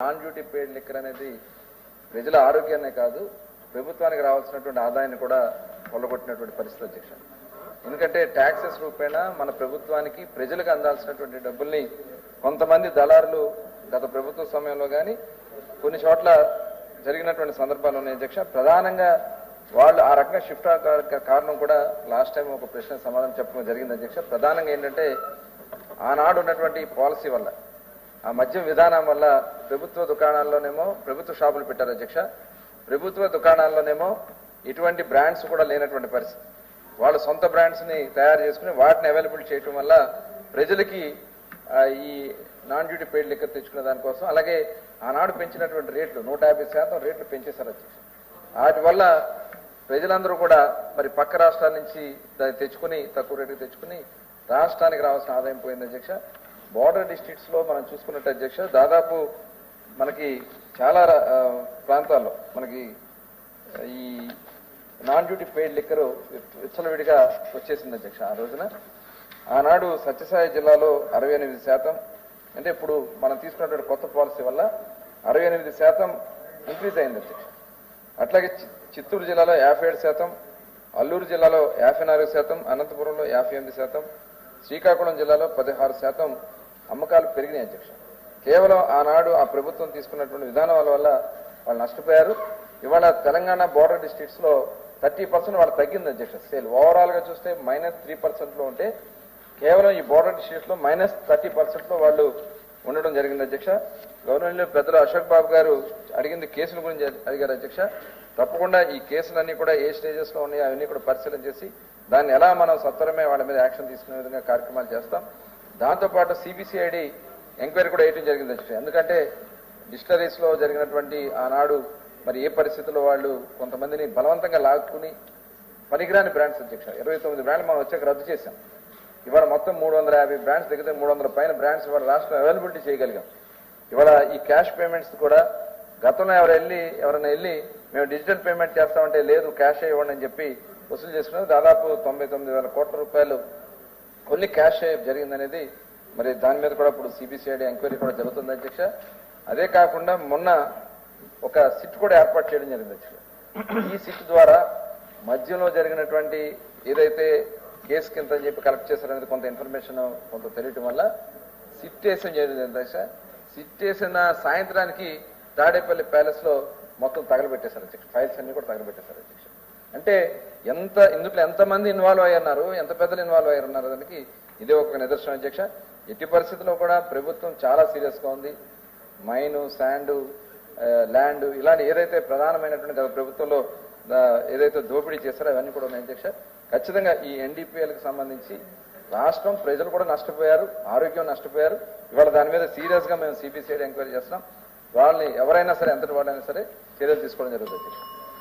Non duty పేడ్ liquor అనేది ప్రజల ఆరోగ్యాన్నే కాదు ప్రభుత్వానికి రావాల్సినటువంటి ఆదాయాన్ని కూడా కొల్లగొట్టినటువంటి పరిస్థితి అధ్యక్ష. ఎందుకంటే ట్యాక్సెస్ రూపేణా మన ప్రభుత్వానికి ప్రజలకు అందాల్సినటువంటి డబ్బుల్ని కొంతమంది దళారులు గత ప్రభుత్వ సమయంలో కానీ కొన్ని చోట్ల జరిగినటువంటి సందర్భాలు ఉన్నాయి అధ్యక్ష. ప్రధానంగా వాళ్ళు ఆ రకంగా షిఫ్ట్ కారణం కూడా లాస్ట్ టైం ఒక ప్రశ్న సమాధానం చెప్పడం జరిగింది అధ్యక్ష. ప్రధానంగా ఏంటంటే ఆనాడు ఉన్నటువంటి పాలసీ వల్ల ఆ మద్యం విధానం వల్ల ప్రభుత్వ దుకాణాల్లోనేమో ప్రభుత్వ షాపులు పెట్టారు అధ్యక్ష. ప్రభుత్వ దుకాణాల్లోనేమో ఇటువంటి బ్రాండ్స్ కూడా లేనటువంటి పరిస్థితి. వాళ్ళు సొంత బ్రాండ్స్ ని తయారు చేసుకుని వాటిని అవైలబుల్ చేయటం వల్ల ప్రజలకి ఈ నాన్ డ్యూటీ పెయిడ్ లిక్కర్ తెచ్చుకునే దానికోసం అలాగే ఆనాడు పెంచినటువంటి రేట్లు 150% రేట్లు పెంచేశారు అధ్యక్ష. వాటి వల్ల ప్రజలందరూ కూడా మరి పక్క రాష్ట్రాల నుంచి దాన్ని తెచ్చుకుని తక్కువ రేటుకి తెచ్చుకుని రాష్ట్రానికి రావాల్సిన ఆదాయం పోయింది అధ్యక్ష. బార్డర్ డిస్ట్రిక్ట్స్ లో మనం చూసుకున్నట్టు అధ్యక్ష దాదాపు మనకి చాలా ప్రాంతాల్లో మనకి ఈ నాన్ డ్యూటీ పెయిడ్ లిక్కర్ విచ్చలవిడిగా వచ్చేసింది అధ్యక్ష. ఆ రోజున ఆనాడు సత్యసాయి జిల్లాలో 68%, అంటే ఇప్పుడు మనం తీసుకున్నటువంటి కొత్త పాలసీ వల్ల 68% ఇంక్రీజ్ అయింది అధ్యక్ష. అట్లాగే చిత్తూరు జిల్లాలో 57%, అల్లూరు జిల్లాలో 54%, అనంతపురంలో 58%, శ్రీకాకుళం జిల్లాలో 16% అమ్మకాలు పెరిగినాయి అధ్యక్ష. కేవలం ఆనాడు ఆ ప్రభుత్వం తీసుకున్నటువంటి విధానాల వల్ల వాళ్ళు నష్టపోయారు. ఇవాళ తెలంగాణ బోర్డర్ డిస్ట్రిక్ట్స్ లో 30% వాళ్ళు తగ్గింది అధ్యక్ష సేల్. ఓవరాల్ గా చూస్తే -3% లో ఉంటే కేవలం ఈ బోర్డర్ డిస్ట్రిక్ట్స్ లో -30% లో వాళ్ళు ఉండడం జరిగింది అధ్యక్ష. గవర్నమెంట్ పెద్దలు అశోక్ బాబు గారు అడిగింది కేసుల గురించి అడిగారు అధ్యక్ష. తప్పకుండా ఈ కేసులన్నీ కూడా ఏ స్టేజెస్ లో ఉన్నాయో అవన్నీ కూడా పరిశీలన చేసి దాన్ని ఎలా మనం సత్వరమే వాళ్ళ మీద యాక్షన్ తీసుకునే విధంగా కార్యక్రమాలు చేస్తాం. దాంతోపాటు సిబిసిఐడి ఎంక్వైరీ కూడా వేయడం జరిగింది అధ్యక్ష. ఎందుకంటే డిస్టిలరీస్ లో జరిగినటువంటి ఆనాడు మరి ఏ పరిస్థితుల్లో వాళ్ళు కొంతమందిని బలవంతంగా లాక్కుని పనికిరాని బ్రాండ్స్ అధ్యక్ష 29 బ్రాండ్లు మనం వచ్చాక రద్దు చేశాం. ఇవాళ మొత్తం 350 బ్రాండ్స్ దగ్గర 300 పైన బ్రాండ్స్ ఇవాళ రాష్ట్రం అవైలబిలిటీ చేయగలిగాం. ఇవాళ ఈ క్యాష్ పేమెంట్స్ కూడా గతంలో ఎవరైనా వెళ్ళి మేము డిజిటల్ పేమెంట్ చేస్తామంటే లేదు క్యాష్ ఇవ్వండి అని చెప్పి వసూలు చేసుకున్నది దాదాపు 99,000 కోట్ల రూపాయలు ఓన్లీ క్యాష్ జరిగిందనేది మరి దాని మీద కూడా ఇప్పుడు సిబిసిఐడి ఎంక్వైరీ కూడా జరుగుతుంది అధ్యక్ష. అదే కాకుండా మొన్న ఒక సిట్ కూడా ఏర్పాటు చేయడం జరిగింది అధ్యక్ష. ఈ సిట్ ద్వారా మధ్యలో జరిగినటువంటి ఏదైతే కేసు కింద అని చెప్పి కలెక్ట్ చేశారనేది కొంత ఇన్ఫర్మేషన్ కొంత తెలియటం వల్ల సిట్ వేసిన జరిగింది అధ్యక్ష. సిట్ వేసిన సాయంత్రానికి తాడేపల్లి ప్యాలెస్ లో మొత్తం తగలబెట్టేశారు అధ్యక్ష. ఫైల్స్ అన్ని కూడా తగలబెట్టేశారు అధ్యక్ష. అంటే ఇందులో ఎంతమంది ఇన్వాల్వ్ అయ్యన్నారు, ఎంత పెద్దలు ఇన్వాల్వ్ అయ్యారన్నారు దానికి ఇదే ఒక నిదర్శనం అధ్యక్ష. ఎట్టి పరిస్థితుల్లో కూడా ప్రభుత్వం చాలా సీరియస్ గా ఉంది. మైను, శాండ్, ల్యాండ్ ఇలాంటి ఏదైతే ప్రధానమైనటువంటి గత ప్రభుత్వంలో ఏదైతే దోపిడీ చేస్తారో అవన్నీ కూడా ఉన్నాయి అధ్యక్ష. ఖచ్చితంగా ఈ ఎన్డీపీఎల్కి సంబంధించి రాష్ట్రం ప్రజలు కూడా నష్టపోయారు, ఆరోగ్యం నష్టపోయారు. ఇవాళ దాని మీద సీరియస్ గా మేము సిబిసిఐడి ఎంక్వైరీ చేస్తున్నాం. వాళ్ళని ఎవరైనా సరే ఎంతటి వాళ్ళైనా సరే చర్యలు తీసుకోవడం జరుగుతుంది అధ్యక్ష.